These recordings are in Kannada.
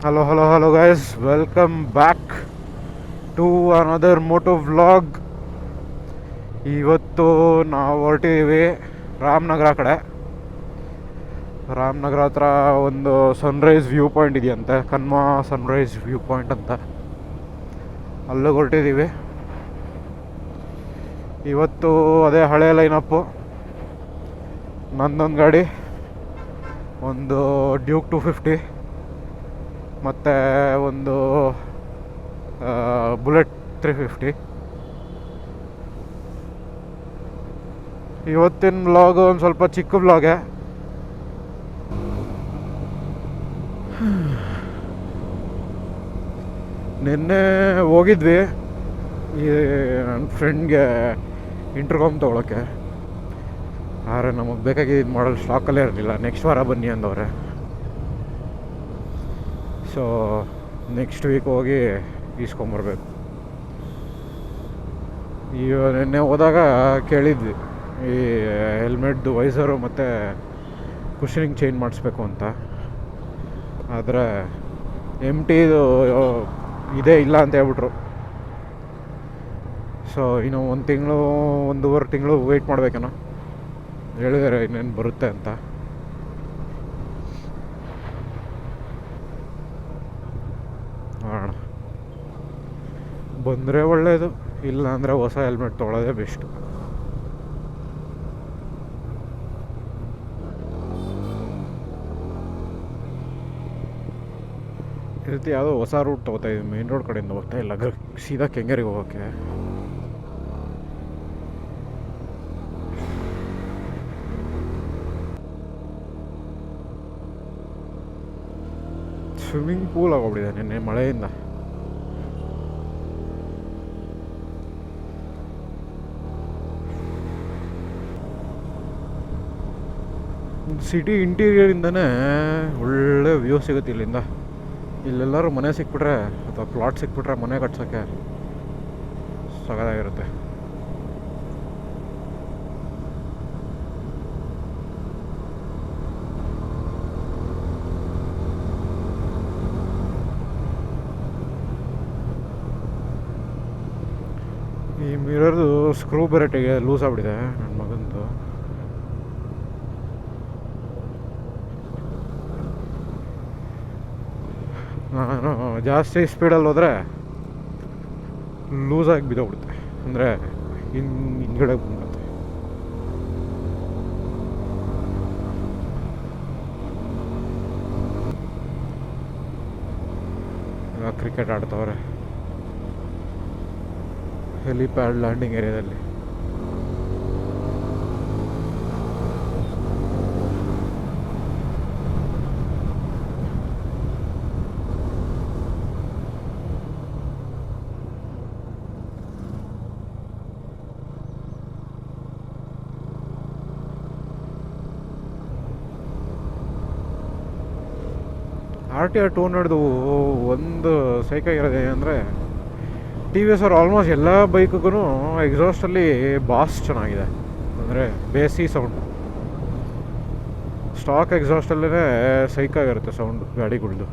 Hello guys, welcome back to another moto vlog. ಇವತ್ತು ನಾವು ಹೊರಟಿದ್ದೀವಿ ರಾಮನಗರ ಕಡೆ. ರಾಮನಗರ ಹತ್ರ ಒಂದು ಸನ್ರೈಸ್ ವ್ಯೂ ಪಾಯಿಂಟ್ ಇದೆಯಂತೆ, ಕನ್ಮಾ ಸನ್ರೈಸ್ ವ್ಯೂ ಪಾಯಿಂಟ್ ಅಂತ. ಅಲ್ಲಿಗೆ ಹೊರಟಿದ್ದೀವಿ ಇವತ್ತು. ಅದೇ ಹಳೆ ಲೈನಪ್ಪು. ನಂದೊಂದು ಗಾಡಿ, ಒಂದು ಡ್ಯೂಕ್ 250 ಮತ್ತು ಒಂದು ಬುಲೆಟ್ 350. ಇವತ್ತಿನ ವ್ಲಾಗ್ ಒಂದು ಸ್ವಲ್ಪ ಚಿಕ್ಕ ವ್ಲಾಗೆ. ನಿನ್ನೆ ಹೋಗಿದ್ವಿ ಈ ನನ್ನ ಫ್ರೆಂಡ್ಗೆ ಇಂಟರ್ಕಾಮ್ ತೊಗೊಳಕ್ಕೆ. ಆದರೆ ನಮಗೆ ಬೇಕಾಗಿದ್ದು ಮಾಡಲ್ ಸ್ಟಾಕಲ್ಲೇ ಇರಲಿಲ್ಲ. ನೆಕ್ಸ್ಟ್ ವಾರ ಬನ್ನಿ ಅಂದವ್ರೆ. ಸೊ ನೆಕ್ಸ್ಟ್ ವೀಕ್ ಹೋಗಿ ಈಸ್ಕೊಂಬರ್ಬೇಕು. ಈಗ ನಿನ್ನೆ ಹೋದಾಗ ಕೇಳಿದ್ವಿ ಈ ಹೆಲ್ಮೆಟ್ದು ವೈಸರು ಮತ್ತು ಕುಷನಿಂಗ್ ಚೇಂಜ್ ಮಾಡಿಸ್ಬೇಕು ಅಂತ. ಆದರೆ MTದು ಇದೇ ಇಲ್ಲ ಅಂತ ಹೇಳ್ಬಿಟ್ರು. ಸೊ ಇನ್ನು ಒಂದೂವರೆ ತಿಂಗಳು ವೆಯ್ಟ್ ಮಾಡಬೇಕೇನೋ ಹೇಳಿದ್ದಾರೆ, ಇನ್ನೇನು ಬರುತ್ತೆ ಅಂತ. ನೋಡೋಣ, ಬಂದರೆ ಒಳ್ಳೆಯದು, ಇಲ್ಲ ಅಂದರೆ ಹೊಸ ಹೆಲ್ಮೆಟ್ ತೊಗೊಳ್ಳೋದೇ ಬೆಸ್ಟು. ಈ ರೀತಿ ಯಾವುದೋ ಹೊಸ ರೂಟ್ ತೊಗೋತಾ ಇದ್ದೀವಿ. ಮೇನ್ ರೋಡ್ ಕಡೆಯಿಂದ ಹೋಗ್ತಾ ಇಲ್ಲ, ಸೀದಾ ಕೆಂಗೇರಿಗೆ ಹೋಗೋಕ್ಕೆ. ಸ್ವಿಮ್ಮಿಂಗ್ ಪೂಲ್ ಆಗೋಗ್ಬಿಟ್ಟಿದೆ ನಿನ್ನೆ ಮಳೆಯಿಂದ. ಸಿಟಿ ಇಂಟೀರಿಯರಿಂದನೇ ಒಳ್ಳೆ ವ್ಯೂ ಸಿಗುತ್ತೆ ಇಲ್ಲಿಂದ. ಇಲ್ಲೆಲ್ಲರೂ ಮನೆ ಸಿಕ್ಬಿಟ್ರೆ ಅಥವಾ ಪ್ಲಾಟ್ ಸಿಕ್ಬಿಟ್ರೆ ಮನೆ ಕಟ್ಸೋಕ್ಕೆ ಸಗದಾಗಿರುತ್ತೆ. ಈ ಮಿರರ್ದು ಸ್ಕ್ರೂ ಬೇರೆ ಲೂಸ್ ಆಗ್ಬಿಟ್ಟಿದೆ ನನ್ನ ಮಗಂದು. ನಾನು ಜಾಸ್ತಿ ಸ್ಪೀಡಲ್ಲಿ ಹೋದರೆ ಲೂಸಾಗಿ ಬಿದ್ದೋಗ್ಬಿಡುತ್ತೆ, ಅಂದರೆ ಹಿಂದ್ಗಡೆ ಬಂದುತ್ತೆ. ಕ್ರಿಕೆಟ್ ಆಡ್ತವ್ರೆ ಹೆಲಿಪ್ಯಾಡ್ ಲ್ಯಾಂಡಿಂಗ್ ಏರಿಯಾದಲ್ಲಿ. RTR 200 ಒಂದು ಸೈಕಾಗಿರೋದು ಅಂದರೆ TVS ಅವ್ರು ಆಲ್ಮೋಸ್ಟ್ ಎಲ್ಲ ಬೈಕ್ಗೂ ಎಕ್ಸಾಸ್ಟಲ್ಲಿ ಬಾಸ್ ಚೆನ್ನಾಗಿದೆ, ಅಂದರೆ ಬೇಸಿ ಸೌಂಡ್. ಸ್ಟಾಕ್ ಎಕ್ಸಾಸ್ಟಲ್ಲೇ ಸೈಕಾಗಿರುತ್ತೆ ಸೌಂಡು ಗಾಡಿಗಳ್ದು.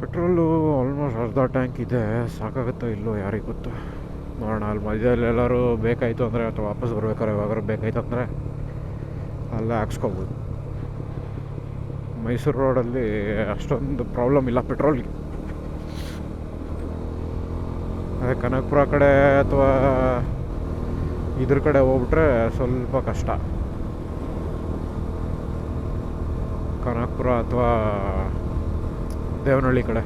ಪೆಟ್ರೋಲು ಆಲ್ಮೋಸ್ಟ್ ಅರ್ಧ ಟ್ಯಾಂಕ್ ಇದೆ, ಸಾಕಾಗುತ್ತೋ ಇಲ್ಲೋ ಯಾರಿಗೆ ಗೊತ್ತು. ನೋಡೋಣ, ಅಲ್ಲಿ ಮಧ್ಯದಲ್ಲಿ ಎಲ್ಲರೂ ಬೇಕಾಯಿತು ಅಂದರೆ ಅಥವಾ ವಾಪಸ್ ಬರ್ಬೇಕಾದ್ರೆ ಯಾವಾಗಾರು ಬೇಕಾಯ್ತು ಅಂದರೆ ಅಲ್ಲೇ ಹಾಕ್ಸ್ಕೊಬೋದು. ಮೈಸೂರು ರೋಡಲ್ಲಿ ಅಷ್ಟೊಂದು ಪ್ರಾಬ್ಲಮ್ ಇಲ್ಲ ಪೆಟ್ರೋಲ್ಗೆ. ಅದೇ ಕನಕಪುರ ಕಡೆ ಅಥವಾ ಇದ್ರ ಕಡೆ ಹೋಗ್ಬಿಟ್ರೆ ಸ್ವಲ್ಪ ಕಷ್ಟ. ಕನಕಪುರ ಅಥವಾ ದೇವನಹಳ್ಳಿ ಕಡೆ.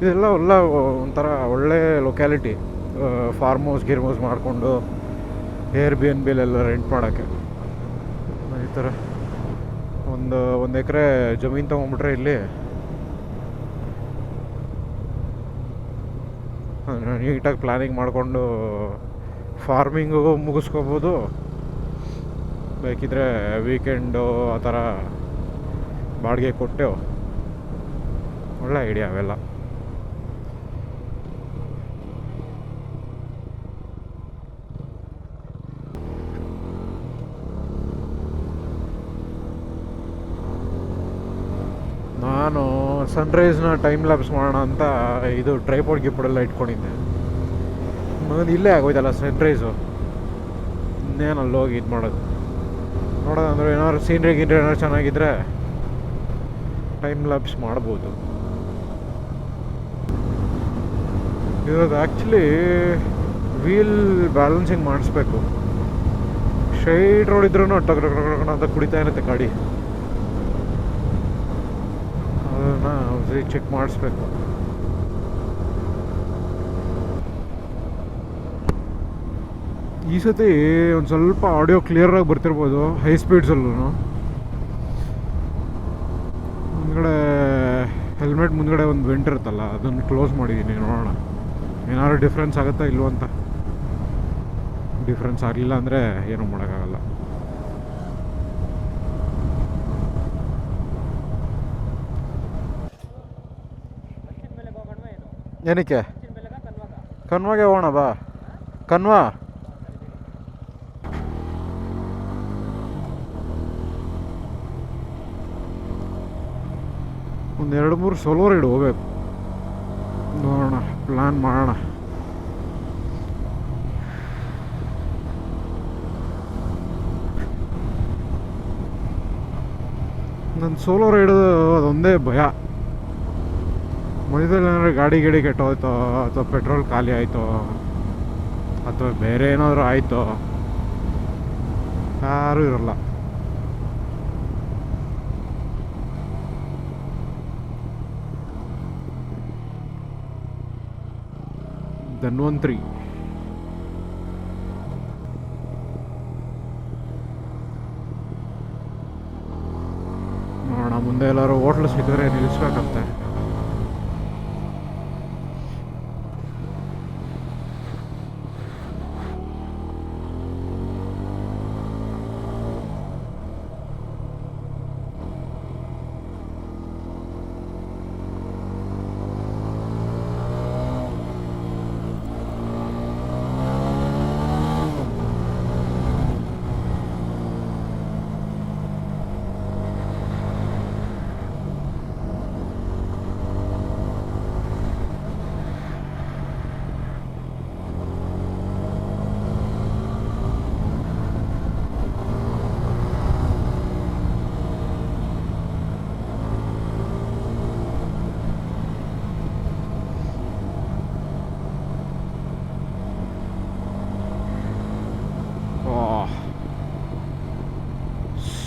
ಇದೆಲ್ಲ ಒಂಥರ ಒಳ್ಳೆ ಲೊಕ್ಯಾಲಿಟಿ. ಫಾರ್ಮ್ ಹೌಸ್ ಗಿರ್ಮ್ ಹೌಸ್ ಮಾಡಿಕೊಂಡು ಏರ್ ಬಿ ಎನ್ ಬಿಲೆಲ್ಲ ರೆಂಟ್ ಮಾಡೋಕ್ಕೆ ಈ ಥರ ಒಂದು ಎಕರೆ ಜಮೀನು ತೊಗೊಂಬಿಟ್ರೆ ಇಲ್ಲಿ ನೀಟಾಗಿ ಪ್ಲ್ಯಾನಿಂಗ್ ಮಾಡಿಕೊಂಡು ಫಾರ್ಮಿಂಗು ಮುಗಿಸ್ಕೋಬೋದು. ಬೇಕಿದ್ರೆ ವೀಕೆಂಡು ಆ ಥರ ಬಾಡಿಗೆ ಕೊಟ್ಟೆವು. ಒಳ್ಳೆ ಐಡಿಯಾ ಅವೆಲ್ಲ. ನಾನು ಸನ್ರೈಸ್ನ ಟೈಮ್ ಲ್ಯಾಪ್ಸ್ ಮಾಡೋಣ ಅಂತ ಇದು ಟ್ರೈಪಾಡ್ ಗಿಪ್ಪಡೆಲ್ಲ ಇಟ್ಕೊಂಡಿದ್ದೆ. ನಾನು ಇಲ್ಲೇ ಆಗೋಯ್ತಲ್ಲ ಸನ್ರೈಸು, ಇನ್ನೇನು ಅಲ್ಲಿ ಹೋಗಿ ಇದು ಮಾಡೋದು. ನೋಡೋದಂದ್ರೆ ಏನಾದ್ರು ಸೀನ್ರಿ ಗಿನ್ರಿ ಏನಾದ್ರು ಚೆನ್ನಾಗಿದ್ದರೆ ಟೈಮ್ ಲ್ಯಾಪ್ಸ್ ಮಾಡ್ಬೋದು. ಇರೋದು ಆ್ಯಕ್ಚುಲಿ ವೀಲ್ ಬ್ಯಾಲೆನ್ಸಿಂಗ್ ಮಾಡಿಸ್ಬೇಕು. ಸ್ಟ್ರೈಟ್ ರೋಡ್ ಇದ್ರೂ ಅಂತ ಕುಡಿತಾ ಇರುತ್ತೆ ಗಾಡಿ. ಅದನ್ನು ಚೆಕ್ ಮಾಡಿಸ್ಬೇಕು. ಈ ಸತಿ ಒಂದು ಸ್ವಲ್ಪ ಆಡಿಯೋ ಕ್ಲಿಯರಾಗಿ ಬರ್ತಿರ್ಬೋದು ಹೈ ಸ್ಪೀಡ್ಸಲ್ಲೂ. ಮುಂದ್ಗಡೆ ಹೆಲ್ಮೆಟ್ ಮುಂದ್ಗಡೆ ಒಂದು ವೆಂಟ್ ಇರುತ್ತಲ್ಲ, ಅದನ್ನು ಕ್ಲೋಸ್ ಮಾಡಿದ್ದೀನಿ. ನೋಡೋಣ ಏನಾದ್ರು ಡಿಫ್ರೆನ್ಸ್ ಆಗುತ್ತಾ ಇಲ್ವೋ ಅಂತ. ಡಿಫ್ರೆನ್ಸ್ ಆಗಲಿಲ್ಲ ಅಂದರೆ ಏನೂ ಮಾಡೋಕ್ಕಾಗಲ್ಲ. ಏನಕ್ಕೆ ಕನ್ವಾಗೆ ಹೋಗೋಣ ಬಾ. ಕನ್ವಾ ಒಂದು 2-3 ಸೋಲೋ ರೈಡ್ ಹೋಗ್ಬೇಕು. ನೋಡೋಣ, ಪ್ಲ್ಯಾನ್ ಮಾಡೋಣ. ನನ್ನ ಸೋಲೋ ರೈಡು ಅದೊಂದೇ ಭಯ. ಮಧ್ಯದಲ್ಲಿ ಏನಾದ್ರು ಗಾಡಿ ಕೆಟ್ಟೋಯ್ತೋ ಅಥವಾ ಪೆಟ್ರೋಲ್ ಖಾಲಿ ಆಯಿತೋ ಅಥವಾ ಬೇರೆ ಏನಾದರೂ ಆಯಿತೋ ಯಾರೂ ಇರಲ್ಲ. ಧನ್ವಂತ್ರಿ ನೋಡೋಣ. ಮುಂದೆ ಎಲ್ಲರೂ ಹೋಟ್ಲು ಸಿಕ್ಕಿದ್ರೆ ನಿಲ್ಲಿಸ್ಬೇಕಂತೆ.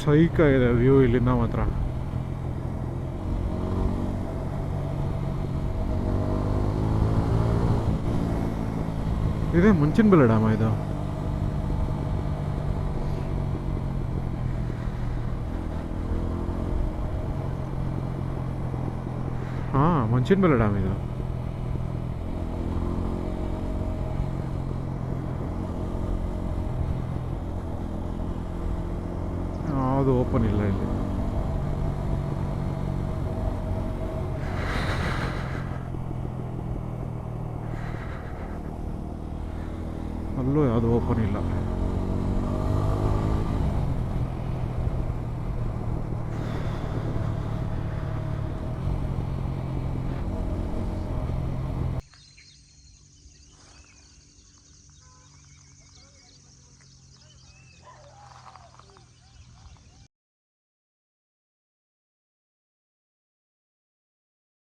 ಸೈಕ ಇದೆ ವ್ಯೂ ಇಲ್ಲಿಂದ ಮಾತ್ರ. ಇದೇ ಮುಂಚಿನಬೆಲೆ ಡ್ಯಾಮ ಇದು. ಹಾಂ, ಮುಂಚಿನಬೆಲೆ ಡ್ಯಾಮ್ ಇದು. ಯಾವುದು ಓಪನ್ ಇಲ್ಲ ಇಲ್ಲಿ. ಅಲ್ಲೂ ಯಾವುದು ಓಪನ್ ಇಲ್ಲ.